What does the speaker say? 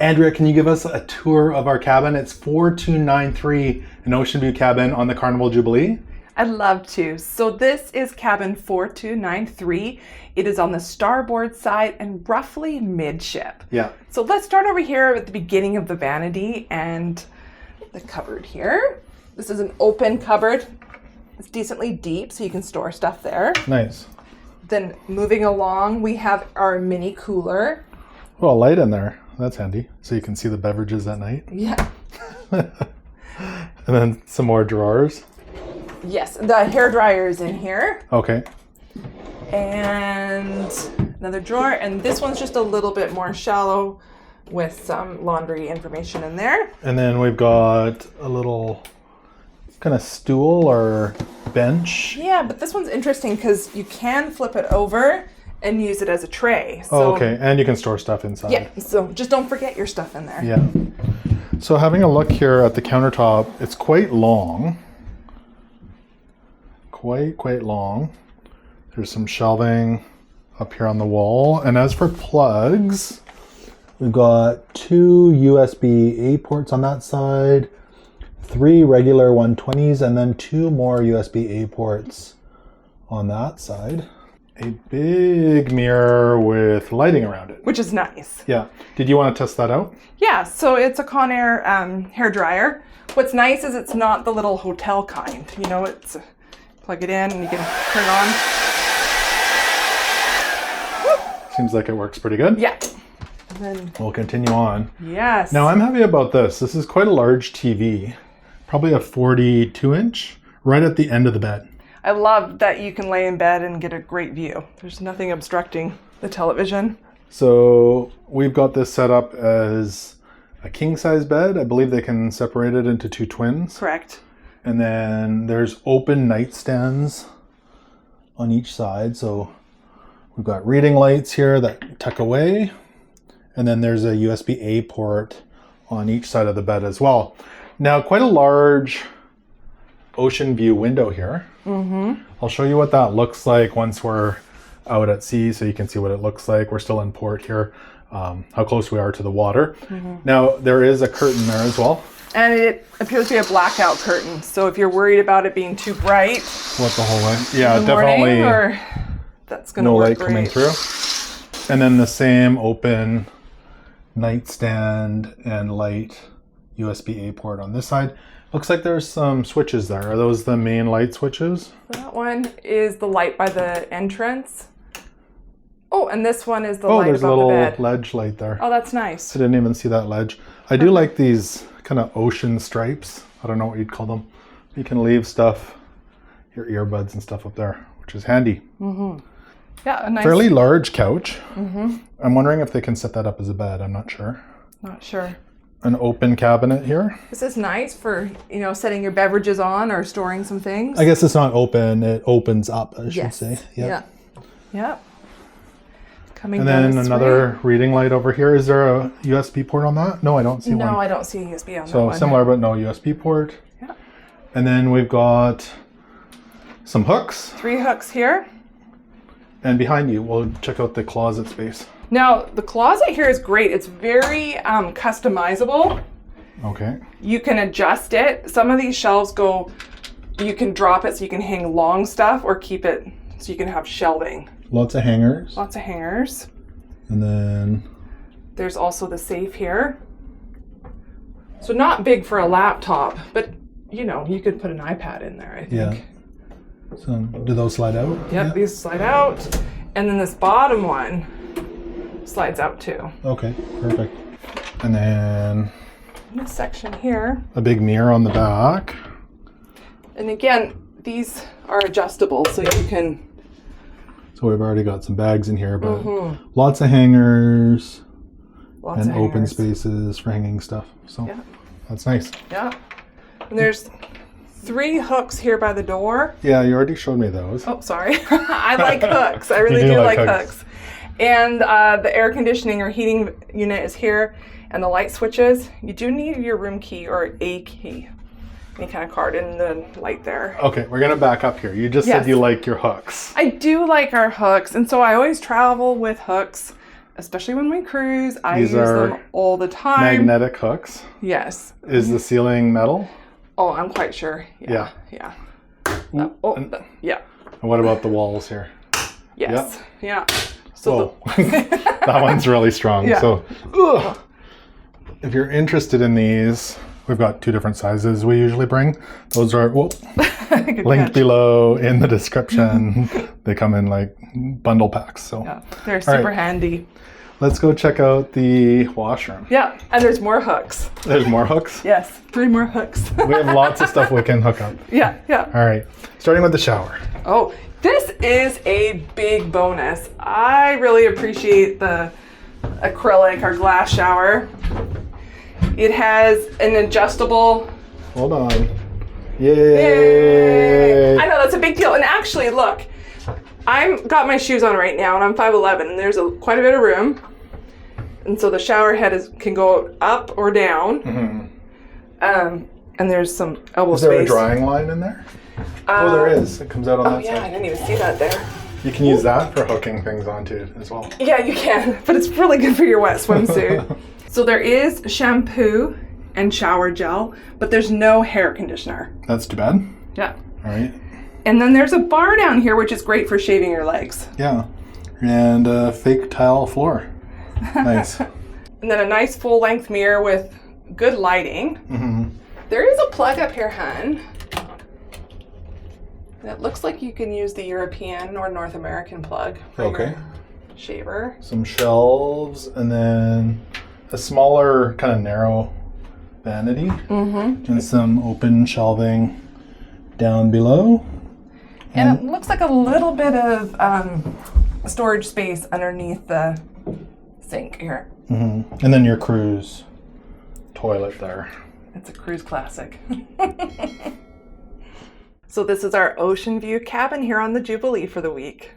Andrea, can you give us a tour of our cabin? It's 4293 an Oceanview Cabin on the Carnival Jubilee. I'd love to. So this is cabin 4293. It is on the starboard side and roughly midship. Yeah. So let's start over here at the beginning of the vanity and the cupboard here. This is an open cupboard. It's decently deep, so you can store stuff there. Nice. Then moving along, we have our mini cooler. Oh, a light in there. That's handy. So you can see the beverages at night. Yeah. And then some more drawers. Yes, the hair dryer is in here. Okay. And another drawer. And this one's just a little bit more shallow with some laundry information in there. And then we've got a little kind of stool or bench. Yeah, but this one's interesting because you can flip it over and use it as a tray. So, oh, okay. And you can store stuff inside. Yeah, so just don't forget your stuff in there. Yeah. So having a look here at the countertop, it's quite long. Quite long. There's some shelving up here on the wall. And as for plugs, we've got 2 USB-A ports on that side, 3 regular 120s, and then 2 more USB-A ports on that side. A big mirror with lighting around it. Which is nice. Yeah. Did you want to test that out? Yeah, so it's a Conair hair dryer. What's nice is it's not the little hotel kind. You know, it's plug it in and you can turn it on. Seems like it works pretty good. Yeah. And then we'll continue on. Yes. Now I'm happy about this. This is quite a large TV. Probably a 42-inch right at the end of the bed. I love that you can lay in bed and get a great view. There's nothing obstructing the television. So we've got this set up as a king-size bed. I believe they can separate it into 2 twins. Correct. And then there's open nightstands on each side. So we've got reading lights here that tuck away. And then there's a USB-A port on each side of the bed as well. Now, quite a large ocean view window here. Mm-hmm. I'll show you what that looks like once we're out at sea, so you can see what it looks like. We're still in port here, how close we are to the water. Mm-hmm. Now, there is a curtain there as well. And it appears to be a blackout curtain. So if you're worried about it being too bright, what the whole way? Yeah, definitely. Or that's going to no work light great. Coming through. And then the same open nightstand and light USB-A port on this side. Looks like there's some switches there. Are those the main light switches? That one is the light by the entrance. Oh, and this one is the light there's a above little the bed. ledge light there. Oh, that's nice. I didn't even see that ledge. I do like these kind of ocean stripes. I don't know what you'd call them. You can leave stuff, your earbuds and stuff up there, which is handy. Mm-hmm. Yeah, a nice. Fairly large couch. Mm-hmm. I'm wondering if they can set that up as a bed. I'm not sure. Not sure. An open cabinet here. This is nice for, setting your beverages on or storing some things. I guess it's not open. It opens up, I should say. Yep. Yeah. Coming and down then the another reading light over here. Is there a USB port on that? No, I don't see one. No, I don't see a USB on that So one. similar, but no USB port. Yeah. And then we've got some hooks. 3 hooks here. And behind you, we'll check out the closet space. Now, the closet here is great. It's very customizable. Okay. You can adjust it. Some of these shelves you can drop it so you can hang long stuff or keep it so you can have shelving. Lots of hangers. Lots of hangers. And then there's also the safe here. So not big for a laptop, but you could put an iPad in there, I think. Yeah. So do those slide out? Yep, these slide out. And then this bottom one slides out too. Okay, perfect. And then this section here. A big mirror on the back. And again, these are adjustable so you can. So we've already got some bags in here, but lots of hangers and open spaces for hanging stuff. So that's nice. Yeah. And there's 3 hooks here by the door. Yeah, you already showed me those. Oh, sorry. I like hooks. I really do like hooks. And the air conditioning or heating unit is here. And the light switches. You do need your room key or a key. Any kind of card in the light there. Okay, we're going to back up here. You just said you like your hooks. I do like our hooks. And so I always travel with hooks. especially when we cruise. I These use are them all the time. magnetic hooks. Yes. Is the ceiling metal? Oh, I'm quite sure. Yeah. Yeah. And what about the walls here? Yes. Yeah. So that one's really strong. Yeah. So if you're interested in these, we've got 2 different sizes we usually bring. Those are linked below in the description. They come in like bundle packs. So yeah, they're super handy. Let's go check out the washroom. Yeah, and there's more hooks. There's more hooks? Yes, 3 more hooks. We have lots of stuff we can hook up. Yeah. All right, starting with the shower. Oh, this is a big bonus. I really appreciate the acrylic or glass shower. It has an adjustable... Hold on. Yay! I know, that's a big deal. And actually, look, I've got my shoes on right now, and I'm 5'11", and there's quite a bit of room. And so the shower head can go up or down. Mm-hmm. And there's some elbow space. Is there a drying line in there? There is. It comes out on that side. Oh, yeah, I didn't even see that there. You can use that for hooking things onto as well. Yeah, you can, but it's really good for your wet swimsuit. So there is shampoo and shower gel, but there's no hair conditioner. That's too bad. Yeah. All right. And then there's a bar down here, which is great for shaving your legs. Yeah. And a fake tile floor. Nice. And then a nice full-length mirror with good lighting. Mm-hmm. There is a plug up here, hun. And it looks like you can use the European or North American plug for your shaver. Some shelves, and then a smaller, kind of narrow vanity. Mm-hmm. And some open shelving down below. And it looks like a little bit of storage space underneath the sink here. Mm-hmm. And then your cruise toilet there. It's a cruise classic. So this is our ocean view cabin here on the Jubilee for the week.